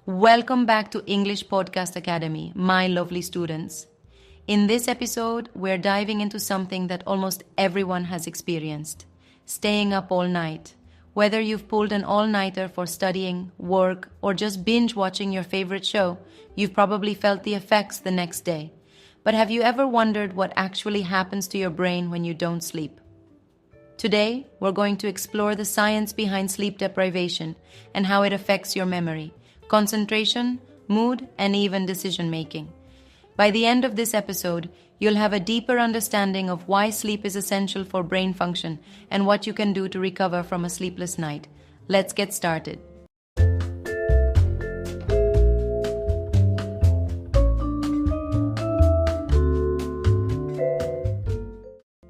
Welcome back to English Podcast Academy, my lovely students. In this episode, we're diving into something that almost everyone has experienced: staying up all night. Whether you've pulled an all-nighter for studying, work, or just binge-watching your favorite show, you've probably felt the effects the next day. But have you ever wondered what actually happens to your brain when you don't sleep? Today, we're going to explore the science behind sleep deprivation and how it affects your memory, concentration, mood, and even decision-making. By the end of this episode, you'll have a deeper understanding of why sleep is essential for brain function and what you can do to recover from a sleepless night. Let's get started.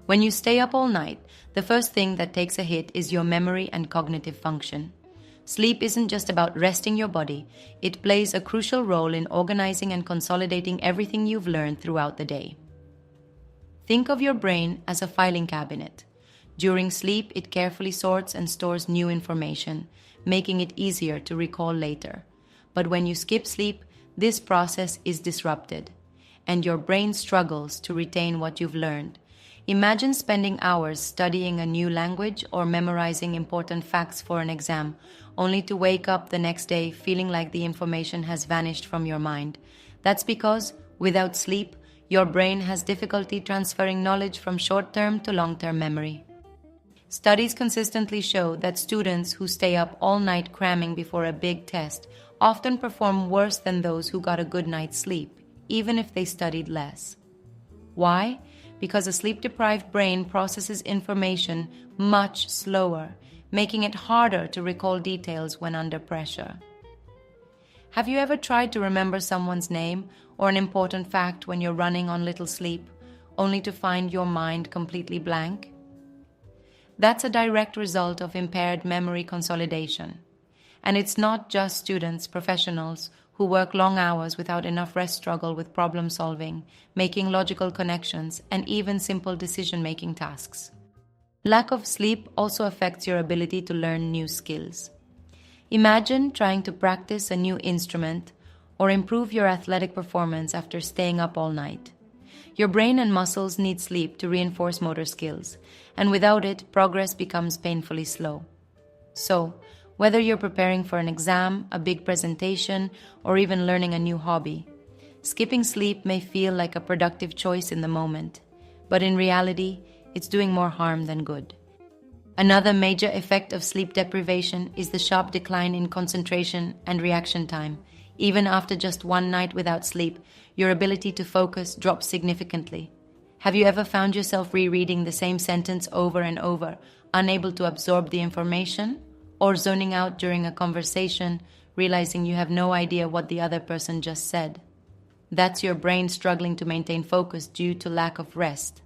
When you stay up all night, the first thing that takes a hit is your memory and cognitive function. Sleep isn't just about resting your body, it plays a crucial role in organizing and consolidating everything you've learned throughout the day. Think of your brain as a filing cabinet. During sleep, it carefully sorts and stores new information, making it easier to recall later. But when you skip sleep, this process is disrupted, and your brain struggles to retain what you've learned. Imagine spending hours studying a new language or memorizing important facts for an exam, only to wake up the next day feeling like the information has vanished from your mind. That's because, without sleep, your brain has difficulty transferring knowledge from short-term to long-term memory. Studies consistently show that students who stay up all night cramming before a big test often perform worse than those who got a good night's sleep, even if they studied less. Why? Because a sleep-deprived brain processes information much slower, making it harder to recall details when under pressure. Have you ever tried to remember someone's name or an important fact when you're running on little sleep, only to find your mind completely blank? That's a direct result of impaired memory consolidation. And it's not just students, professionals who work long hours without enough rest struggle with problem solving, making logical connections, and even simple decision-making tasks. Lack of sleep also affects your ability to learn new skills. Imagine trying to practice a new instrument or improve your athletic performance after staying up all night. Your brain and muscles need sleep to reinforce motor skills, and without it, progress becomes painfully slow. So, whether you're preparing for an exam, a big presentation, or even learning a new hobby, skipping sleep may feel like a productive choice in the moment, but in reality, it's doing more harm than good. Another major effect of sleep deprivation is the sharp decline in concentration and reaction time. Even after just one night without sleep, your ability to focus drops significantly. Have you ever found yourself rereading the same sentence over and over, unable to absorb the information? Or zoning out during a conversation, realizing you have no idea what the other person just said? That's your brain struggling to maintain focus due to lack of rest.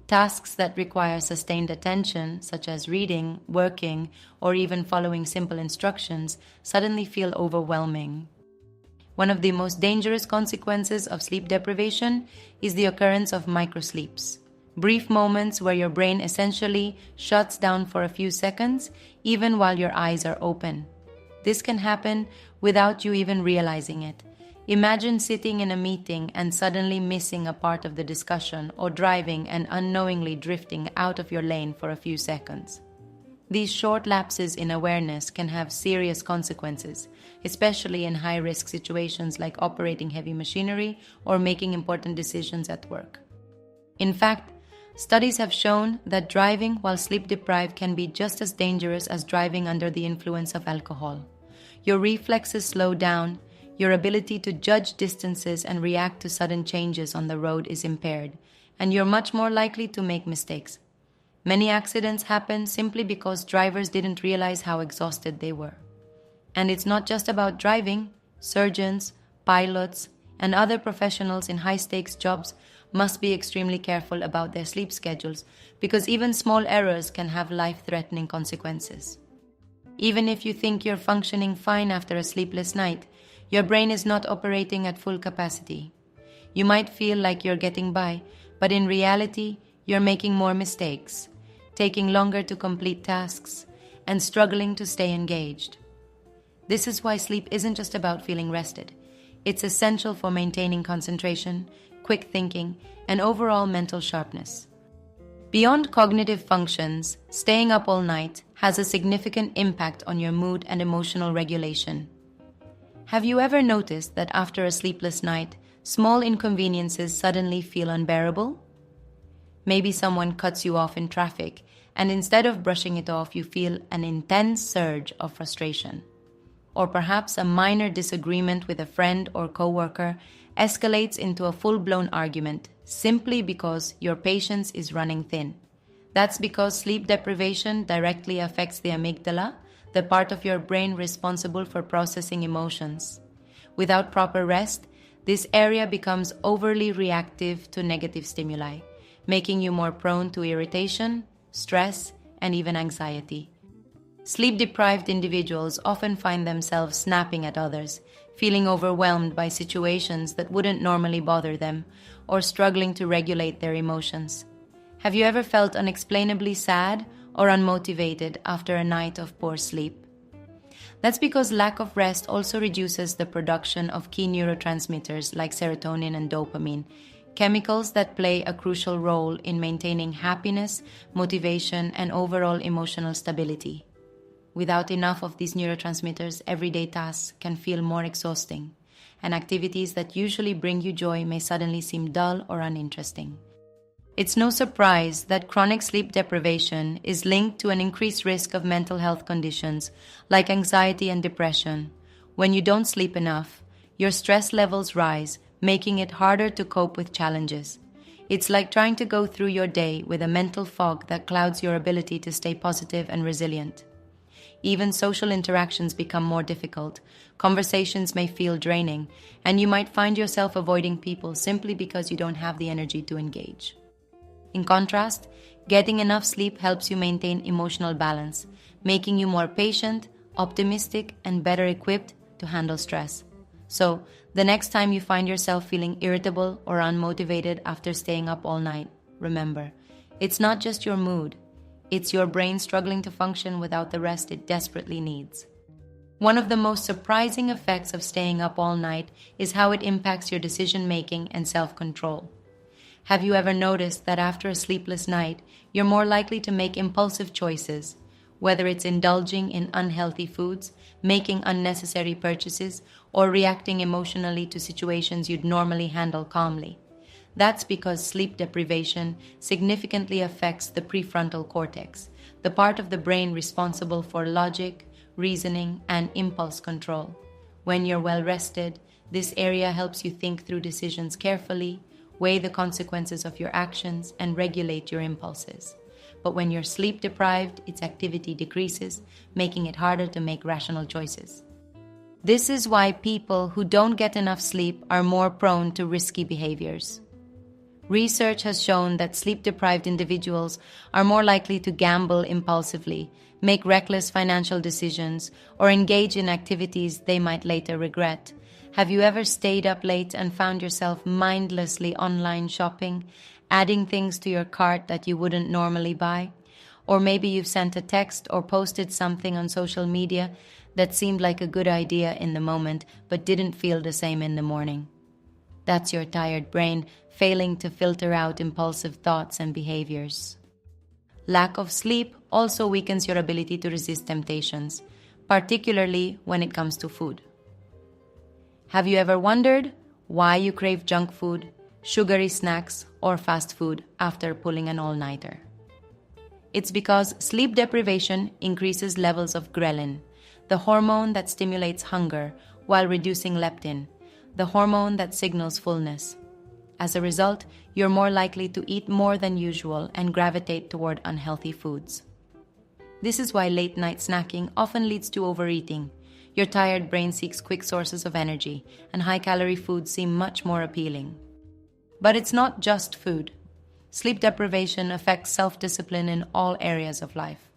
Tasks that require sustained attention, such as reading, working, or even following simple instructions, suddenly feel overwhelming. One of the most dangerous consequences of sleep deprivation is the occurrence of microsleeps. Brief moments where your brain essentially shuts down for a few seconds, even while your eyes are open. This can happen without you even realizing it. Imagine sitting in a meeting and suddenly missing a part of the discussion, or driving and unknowingly drifting out of your lane for a few seconds. These short lapses in awareness can have serious consequences, especially in high-risk situations like operating heavy machinery or making important decisions at work. In fact, studies have shown that driving while sleep-deprived can be just as dangerous as driving under the influence of alcohol. Your reflexes slow down, your ability to judge distances and react to sudden changes on the road is impaired, and you're much more likely to make mistakes. Many accidents happen simply because drivers didn't realize how exhausted they were. And it's not just about driving. Surgeons, pilots, and other professionals in high-stakes jobs must be extremely careful about their sleep schedules, because even small errors can have life-threatening consequences. Even if you think you're functioning fine after a sleepless night, your brain is not operating at full capacity. You might feel like you're getting by, but in reality, you're making more mistakes, taking longer to complete tasks, and struggling to stay engaged. This is why sleep isn't just about feeling rested. It's essential for maintaining concentration, quick thinking, and overall mental sharpness. Beyond cognitive functions, staying up all night has a significant impact on your mood and emotional regulation. Have you ever noticed that after a sleepless night, small inconveniences suddenly feel unbearable? Maybe someone cuts you off in traffic, and instead of brushing it off, you feel an intense surge of frustration. Or perhaps a minor disagreement with a friend or coworker escalates into a full-blown argument simply because your patience is running thin. That's because sleep deprivation directly affects the amygdala, the part of your brain responsible for processing emotions. Without proper rest, this area becomes overly reactive to negative stimuli, making you more prone to irritation, stress, and even anxiety. Sleep-deprived individuals often find themselves snapping at others, feeling overwhelmed by situations that wouldn't normally bother them, or struggling to regulate their emotions. Have you ever felt unexplainably sad or unmotivated after a night of poor sleep? That's because lack of rest also reduces the production of key neurotransmitters like serotonin and dopamine, chemicals that play a crucial role in maintaining happiness, motivation, and overall emotional stability. Without enough of these neurotransmitters, everyday tasks can feel more exhausting, and activities that usually bring you joy may suddenly seem dull or uninteresting. It's no surprise that chronic sleep deprivation is linked to an increased risk of mental health conditions like anxiety and depression. When you don't sleep enough, your stress levels rise, making it harder to cope with challenges. It's like trying to go through your day with a mental fog that clouds your ability to stay positive and resilient. Even social interactions become more difficult, conversations may feel draining, and you might find yourself avoiding people simply because you don't have the energy to engage. In contrast, getting enough sleep helps you maintain emotional balance, making you more patient, optimistic, and better equipped to handle stress. So, the next time you find yourself feeling irritable or unmotivated after staying up all night, remember, it's not just your mood, it's your brain struggling to function without the rest it desperately needs. One of the most surprising effects of staying up all night is how it impacts your decision-making and self-control. Have you ever noticed that after a sleepless night, you're more likely to make impulsive choices, whether it's indulging in unhealthy foods, making unnecessary purchases, or reacting emotionally to situations you'd normally handle calmly? That's because sleep deprivation significantly affects the prefrontal cortex, the part of the brain responsible for logic, reasoning, and impulse control. When you're well rested, this area helps you think through decisions carefully, weigh the consequences of your actions, and regulate your impulses. But when you're sleep deprived, its activity decreases, making it harder to make rational choices. This is why people who don't get enough sleep are more prone to risky behaviors. Research has shown that sleep-deprived individuals are more likely to gamble impulsively, make reckless financial decisions, or engage in activities they might later regret. Have you ever stayed up late and found yourself mindlessly online shopping, adding things to your cart that you wouldn't normally buy? Or maybe you've sent a text or posted something on social media that seemed like a good idea in the moment but didn't feel the same in the morning. That's your tired brain failing to filter out impulsive thoughts and behaviors. Lack of sleep also weakens your ability to resist temptations, particularly when it comes to food. Have you ever wondered why you crave junk food, sugary snacks, or fast food after pulling an all-nighter? It's because sleep deprivation increases levels of ghrelin, the hormone that stimulates hunger, while reducing leptin, the hormone that signals fullness. As a result, you're more likely to eat more than usual and gravitate toward unhealthy foods. This is why late-night snacking often leads to overeating. Your tired brain seeks quick sources of energy, and high-calorie foods seem much more appealing. But it's not just food. Sleep deprivation affects self-discipline in all areas of life.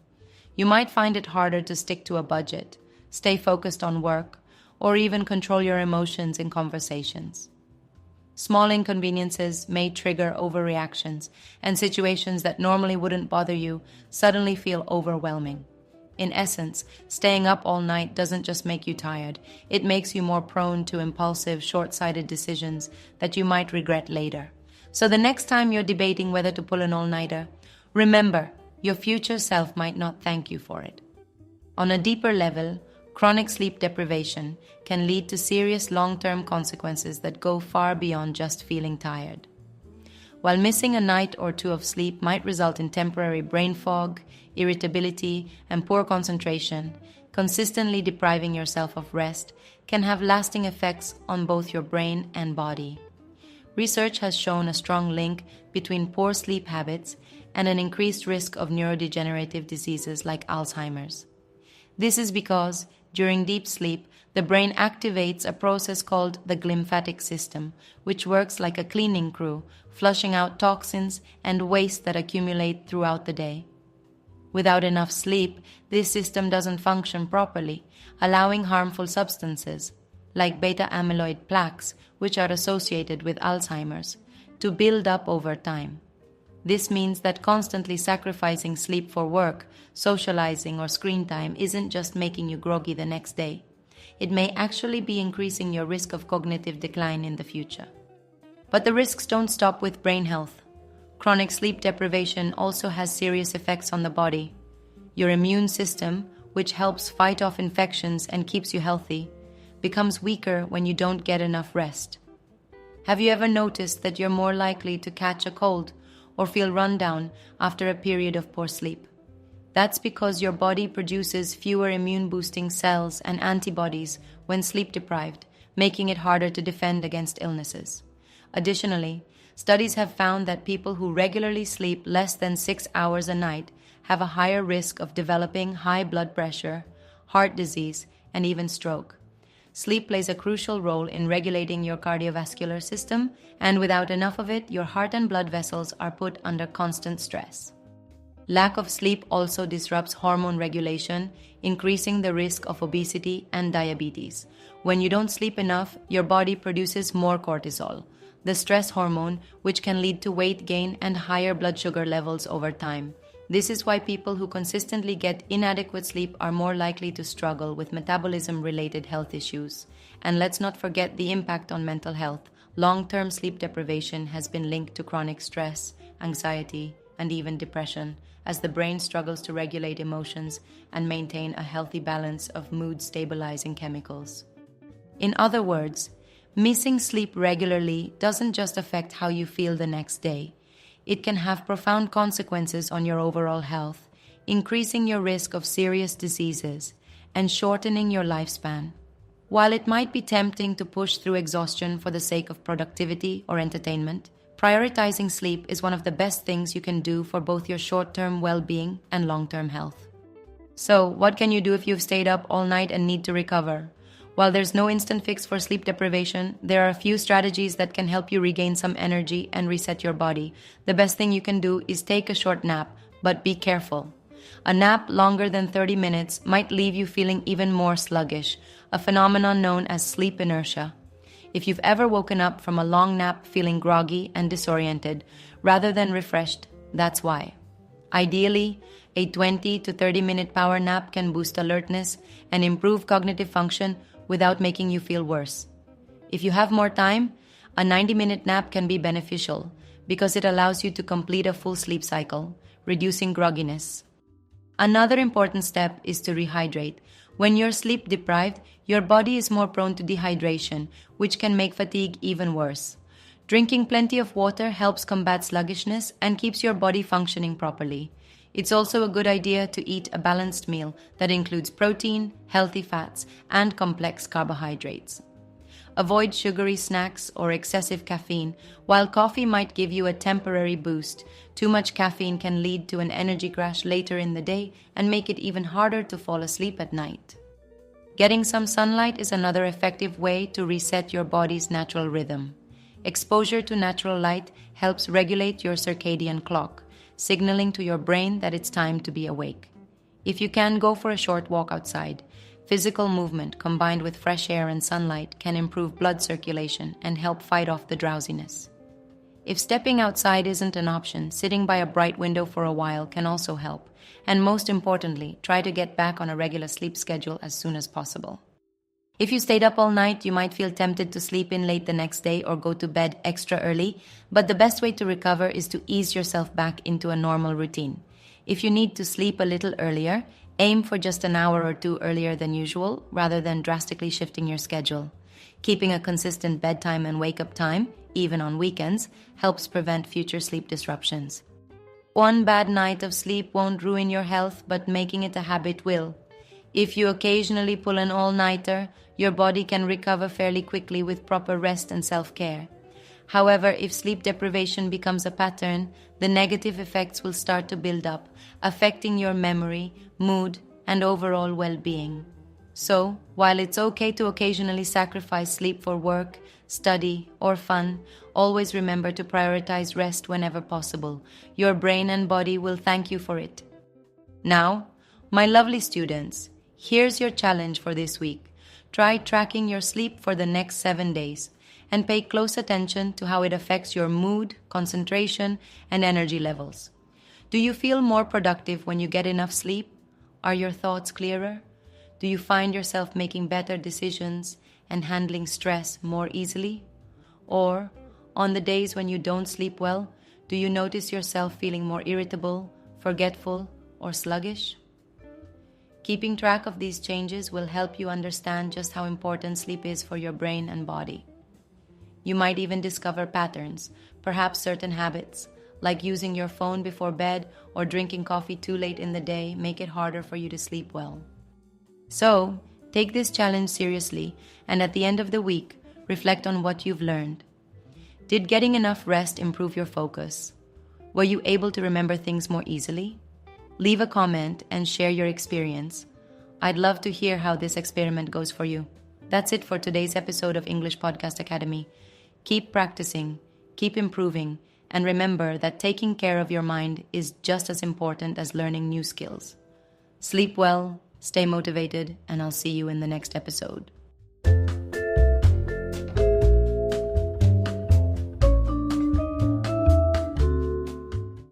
You might find it harder to stick to a budget, stay focused on work, or even control your emotions in conversations. Small inconveniences may trigger overreactions, and situations that normally wouldn't bother you suddenly feel overwhelming. In essence, staying up all night doesn't just make you tired, it makes you more prone to impulsive, short-sighted decisions that you might regret later. So the next time you're debating whether to pull an all-nighter, remember, your future self might not thank you for it. On a deeper level, chronic sleep deprivation can lead to serious long-term consequences that go far beyond just feeling tired. While missing a night or two of sleep might result in temporary brain fog, irritability, and poor concentration, consistently depriving yourself of rest can have lasting effects on both your brain and body. Research has shown a strong link between poor sleep habits and an increased risk of neurodegenerative diseases like Alzheimer's. This is because, during deep sleep, the brain activates a process called the glymphatic system, which works like a cleaning crew, flushing out toxins and waste that accumulate throughout the day. Without enough sleep, this system doesn't function properly, allowing harmful substances, like beta-amyloid plaques, which are associated with Alzheimer's, to build up over time. This means that constantly sacrificing sleep for work, socializing, or screen time isn't just making you groggy the next day. It may actually be increasing your risk of cognitive decline in the future. But the risks don't stop with brain health. Chronic sleep deprivation also has serious effects on the body. Your immune system, which helps fight off infections and keeps you healthy, becomes weaker when you don't get enough rest. Have you ever noticed that you're more likely to catch a cold or feel run down after a period of poor sleep? That's because your body produces fewer immune-boosting cells and antibodies when sleep-deprived, making it harder to defend against illnesses. Additionally, studies have found that people who regularly sleep less than 6 hours a night have a higher risk of developing high blood pressure, heart disease, and even stroke. Sleep plays a crucial role in regulating your cardiovascular system, and without enough of it, your heart and blood vessels are put under constant stress. Lack of sleep also disrupts hormone regulation, increasing the risk of obesity and diabetes. When you don't sleep enough, your body produces more cortisol, the stress hormone, which can lead to weight gain and higher blood sugar levels over time. This is why people who consistently get inadequate sleep are more likely to struggle with metabolism-related health issues. And let's not forget the impact on mental health. Long-term sleep deprivation has been linked to chronic stress, anxiety, and even depression, as the brain struggles to regulate emotions and maintain a healthy balance of mood-stabilizing chemicals. In other words, missing sleep regularly doesn't just affect how you feel the next day. It can have profound consequences on your overall health, increasing your risk of serious diseases and shortening your lifespan. While it might be tempting to push through exhaustion for the sake of productivity or entertainment, prioritizing sleep is one of the best things you can do for both your short-term well-being and long-term health. So, what can you do if you've stayed up all night and need to recover? While there's no instant fix for sleep deprivation, there are a few strategies that can help you regain some energy and reset your body. The best thing you can do is take a short nap, but be careful. A nap longer than 30 minutes might leave you feeling even more sluggish, a phenomenon known as sleep inertia. If you've ever woken up from a long nap feeling groggy and disoriented, rather than refreshed, that's why. Ideally, a 20 to 30-minute power nap can boost alertness and improve cognitive function without making you feel worse. If you have more time, a 90-minute nap can be beneficial because it allows you to complete a full sleep cycle, reducing grogginess. Another important step is to rehydrate. When you're sleep deprived, your body is more prone to dehydration, which can make fatigue even worse. Drinking plenty of water helps combat sluggishness and keeps your body functioning properly. It's also a good idea to eat a balanced meal that includes protein, healthy fats, and complex carbohydrates. Avoid sugary snacks or excessive caffeine. While coffee might give you a temporary boost, too much caffeine can lead to an energy crash later in the day and make it even harder to fall asleep at night. Getting some sunlight is another effective way to reset your body's natural rhythm. Exposure to natural light helps regulate your circadian clock, signaling to your brain that it's time to be awake. If you can, go for a short walk outside. Physical movement combined with fresh air and sunlight can improve blood circulation and help fight off the drowsiness. If stepping outside isn't an option, sitting by a bright window for a while can also help. And most importantly, try to get back on a regular sleep schedule as soon as possible. If you stayed up all night, you might feel tempted to sleep in late the next day or go to bed extra early, but the best way to recover is to ease yourself back into a normal routine. If you need to sleep a little earlier, aim for just an hour or two earlier than usual, rather than drastically shifting your schedule. Keeping a consistent bedtime and wake-up time, even on weekends, helps prevent future sleep disruptions. One bad night of sleep won't ruin your health, but making it a habit will. If you occasionally pull an all-nighter, your body can recover fairly quickly with proper rest and self-care. However, if sleep deprivation becomes a pattern, the negative effects will start to build up, affecting your memory, mood, and overall well-being. So, while it's okay to occasionally sacrifice sleep for work, study, or fun, always remember to prioritize rest whenever possible. Your brain and body will thank you for it. Now, my lovely students, here's your challenge for this week. Try tracking your sleep for the next 7 days and pay close attention to how it affects your mood, concentration, and energy levels. Do you feel more productive when you get enough sleep? Are your thoughts clearer? Do you find yourself making better decisions and handling stress more easily? Or, on the days when you don't sleep well, do you notice yourself feeling more irritable, forgetful, or sluggish? Keeping track of these changes will help you understand just how important sleep is for your brain and body. You might even discover patterns, perhaps certain habits, like using your phone before bed or drinking coffee too late in the day, make it harder for you to sleep well. So, take this challenge seriously, and at the end of the week, reflect on what you've learned. Did getting enough rest improve your focus? Were you able to remember things more easily? Leave a comment and share your experience. I'd love to hear how this experiment goes for you. That's it for today's episode of English Podcast Academy. Keep practicing, keep improving, and remember that taking care of your mind is just as important as learning new skills. Sleep well, stay motivated, and I'll see you in the next episode.